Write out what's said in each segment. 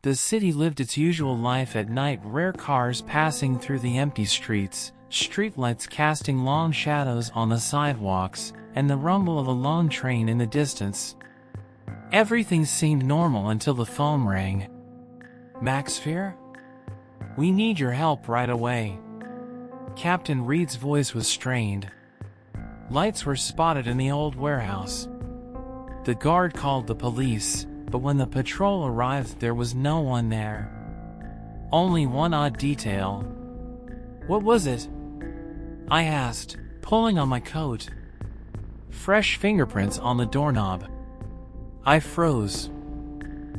The city lived its usual life at night, rare cars passing through the empty streets, streetlights casting long shadows on the sidewalks, and the rumble of a lone train in the distance. Everything seemed normal until the phone rang. "Maxfer? We need your help right away." Captain Reed's voice was strained. Lights were spotted in the old warehouse. The guard called the police, but when the patrol arrived there was no one there. Only one odd detail. "What was it?" I asked, pulling on my coat. "Fresh fingerprints on the doorknob." I froze.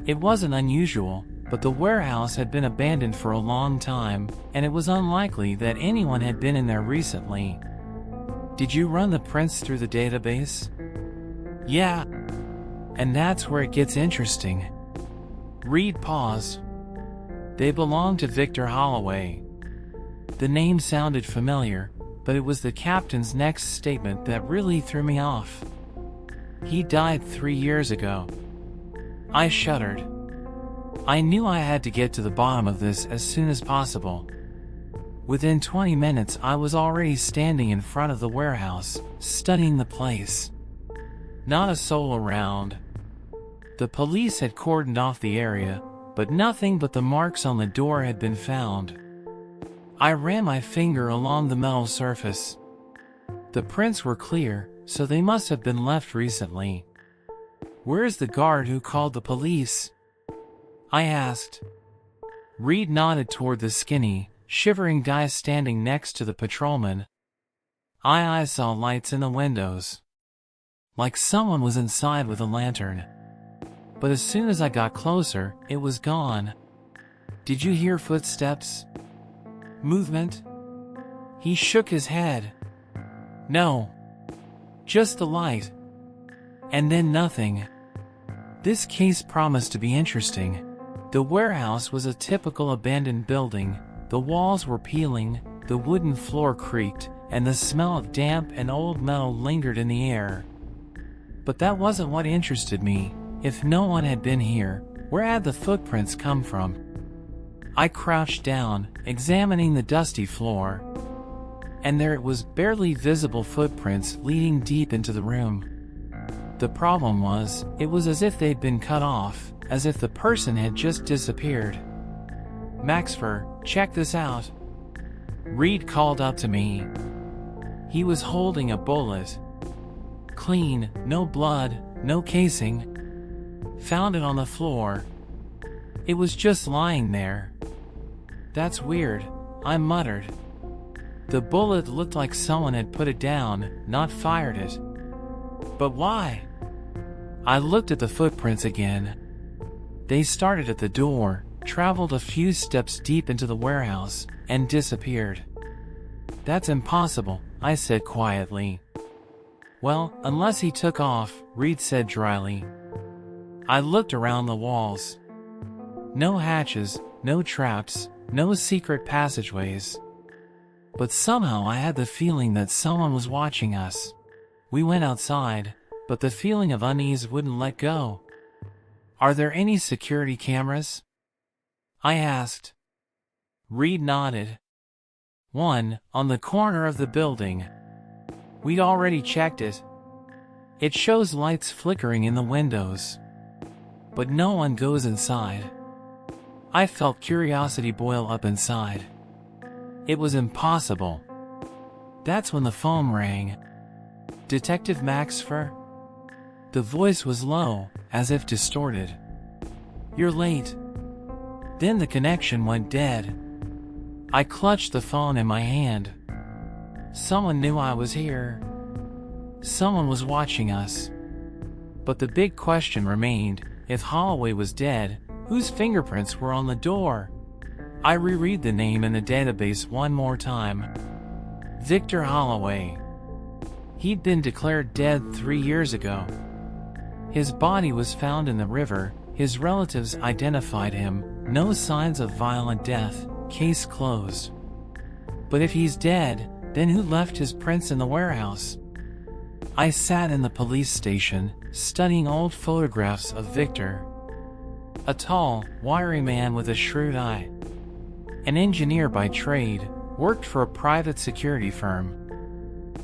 It wasn't unusual, but the warehouse had been abandoned for a long time, and it was unlikely that anyone had been in there recently. "Did you run the prints through the database?" "Yeah. And that's where it gets interesting." Reed paused. "They belonged to Victor Holloway." The name sounded familiar, but it was the captain's next statement that really threw me off. "He died 3 years ago." I shuddered. I knew I had to get to the bottom of this as soon as possible. Within 20 minutes I was already standing in front of the warehouse, studying the place. Not a soul around. The police had cordoned off the area, but nothing but the marks on the door had been found. I ran my finger along the metal surface. The prints were clear, so they must have been left recently. "Where's the guard who called the police?" I asked. Reed nodded toward the skinny, shivering guy standing next to the patrolman. I saw lights in the windows. Like someone was inside with a lantern. But as soon as I got closer, it was gone. "Did you hear footsteps? Movement?" He shook his head. "No. Just the light. And then nothing." This case promised to be interesting. The warehouse was a typical abandoned building. The walls were peeling, the wooden floor creaked, and the smell of damp and old metal lingered in the air. But that wasn't what interested me. If no one had been here, where had the footprints come from? I crouched down, examining the dusty floor. And there it was, barely visible footprints leading deep into the room. The problem was, it was as if they'd been cut off, as if the person had just disappeared. "Maxfer, check this out." Reed called up to me. He was holding a bullet. Clean, no blood, no casing. Found it on the floor. It was just lying there. "That's weird," I muttered. The bullet looked like someone had put it down, not fired it. But why? I looked at the footprints again. They started at the door, traveled a few steps deep into the warehouse, and disappeared. "That's impossible," I said quietly. "Well, unless he took off," Reed said dryly. I looked around the walls. No hatches, no traps, no secret passageways. But somehow I had the feeling that someone was watching us. We went outside, but the feeling of unease wouldn't let go. "Are there any security cameras?" I asked. Reed nodded. "One, on the corner of the building. We'd already checked it. It shows lights flickering in the windows. But no one goes inside." I felt curiosity boil up inside. It was impossible. That's when the phone rang. "Detective Maxfer?" The voice was low, as if distorted. "You're late." Then the connection went dead. I clutched the phone in my hand. Someone knew I was here. Someone was watching us. But the big question remained, if Holloway was dead, whose fingerprints were on the door? I reread the name in the database one more time. Victor Holloway. He'd been declared dead 3 years ago. His body was found in the river, his relatives identified him, no signs of violent death, case closed. But if he's dead, then who left his prints in the warehouse? I sat in the police station, studying old photographs of Victor. A tall, wiry man with a shrewd eye. An engineer by trade, worked for a private security firm.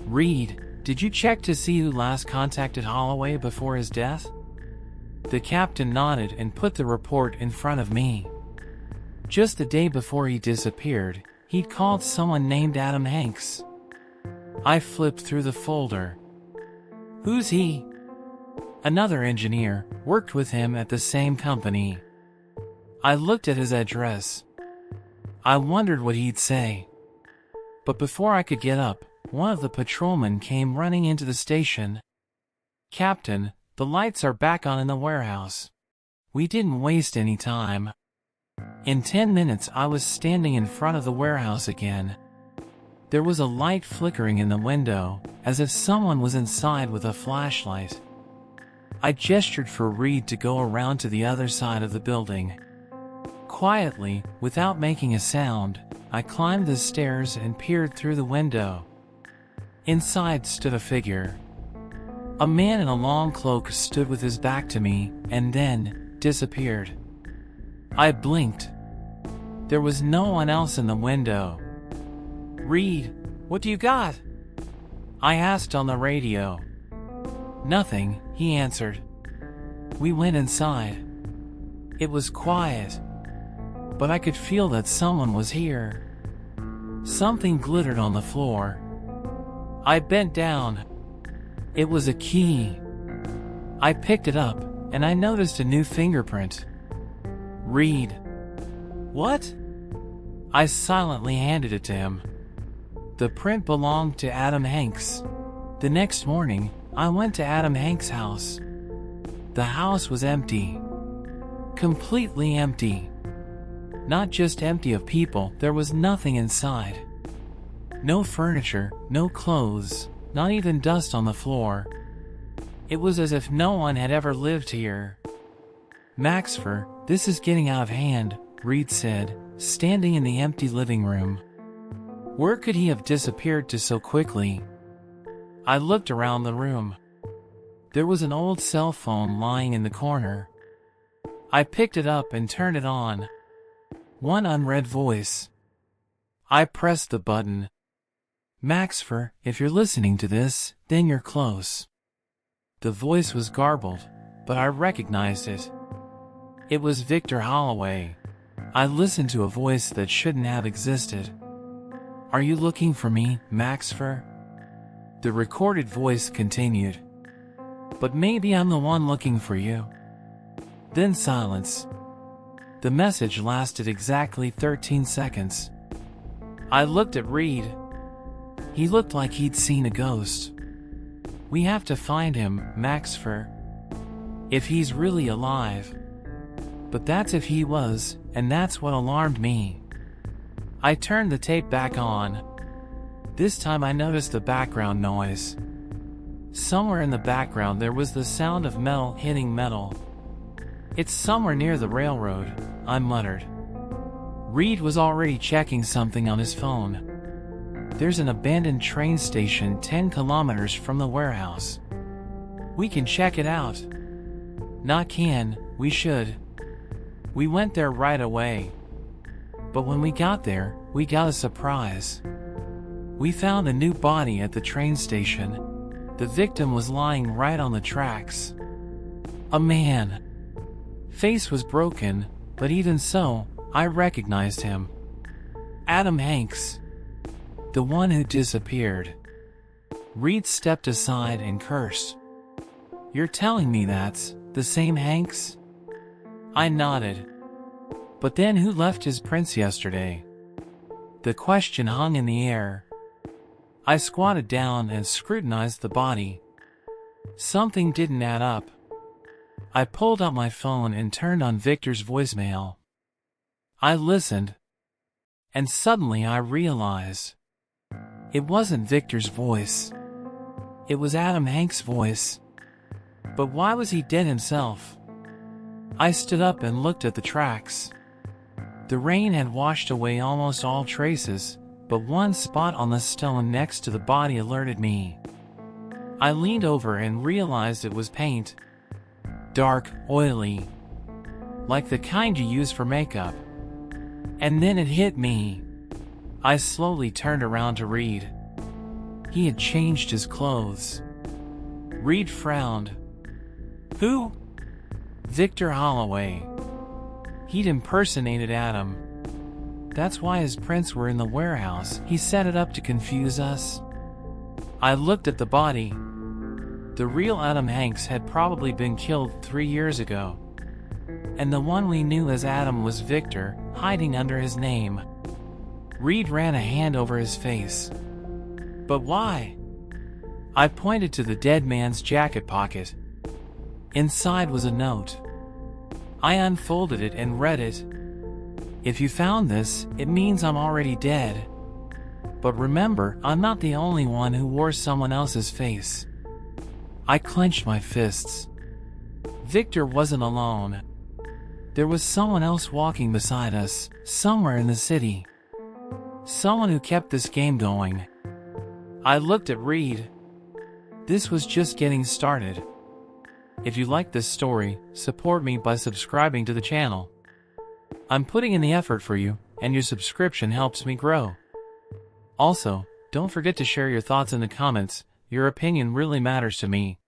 "Reed, did you check to see who last contacted Holloway before his death?" The captain nodded and put the report in front of me. Just the day before he disappeared, he'd called someone named Adam Hanks. I flipped through the folder. "Who's he?" "Another engineer, worked with him at the same company." I looked at his address. I wondered what he'd say. But before I could get up, one of the patrolmen came running into the station. "Captain, the lights are back on in the warehouse." We didn't waste any time. In 10 minutes I was standing in front of the warehouse again. There was a light flickering in the window, as if someone was inside with a flashlight. I gestured for Reed to go around to the other side of the building. Quietly, without making a sound, I climbed the stairs and peered through the window. Inside stood a figure. A man in a long cloak stood with his back to me, and then disappeared. I blinked. There was no one else in the window. "Reed, what do you got?" I asked on the radio. "Nothing," he answered. We went inside. It was quiet, but I could feel that someone was here. Something glittered on the floor. I bent down. It was a key. I picked it up, and I noticed a new fingerprint. "Reed." "What?" I silently handed it to him. The print belonged to Adam Hanks. The next morning, I went to Adam Hanks' house. The house was empty. Completely empty. Not just empty of people, there was nothing inside. No furniture, no clothes, not even dust on the floor. It was as if no one had ever lived here. "Maxfer, this is getting out of hand," Reed said, standing in the empty living room. Where could he have disappeared to so quickly? I looked around the room. There was an old cell phone lying in the corner. I picked it up and turned it on. One unread voice. I pressed the button. "Maxfer, if you're listening to this, then you're close." The voice was garbled, but I recognized it. It was Victor Holloway. I listened to a voice that shouldn't have existed. "Are you looking for me, Maxfer?" The recorded voice continued. "But maybe I'm the one looking for you." Then silence. The message lasted exactly 13 seconds. I looked at Reed. He looked like he'd seen a ghost. "We have to find him, Maxfer. If he's really alive." But that's if he was, and that's what alarmed me. I turned the tape back on. This time I noticed the background noise. Somewhere in the background there was the sound of metal hitting metal. "It's somewhere near the railroad," I muttered. Reed was already checking something on his phone. "There's an abandoned train station 10 kilometers from the warehouse. We can check it out." "Not can, we should." We went there right away. But when we got there, we got a surprise. We found a new body at the train station. The victim was lying right on the tracks. A man. Face was broken, but even so, I recognized him. Adam Hanks. The one who disappeared. Reed stepped aside and cursed. "You're telling me that's the same Hanks?" I nodded. "But then who left his prints yesterday?" The question hung in the air. I squatted down and scrutinized the body. Something didn't add up. I pulled out my phone and turned on Victor's voicemail. I listened. And suddenly I realized. It wasn't Victor's voice. It was Adam Hanks' voice. But why was he dead himself? I stood up and looked at the tracks. The rain had washed away almost all traces, but one spot on the stone next to the body alerted me. I leaned over and realized it was paint. Dark, oily. like the kind you use for makeup. And then it hit me. I slowly turned around to Reed. He had changed his clothes. Reed frowned. Who? Victor Holloway. He'd impersonated Adam. That's why his prints were in the warehouse. He set it up to confuse us. I looked at the body. The real Adam Hanks had probably been killed 3 years ago. And the one we knew as Adam was Victor, hiding under his name. Reed ran a hand over his face. But why? I pointed to the dead man's jacket pocket. Inside was a note. I unfolded it and read it. If you found this, it means I'm already dead. But remember, I'm not the only one who wore someone else's face. I clenched my fists. Victor wasn't alone. There was someone else walking beside us, somewhere in the city. Someone who kept this game going. I looked at Reed. This was just getting started. If you like this story, support me by subscribing to the channel. I'm putting in the effort for you, and your subscription helps me grow. Also, don't forget to share your thoughts in the comments. Your opinion really matters to me.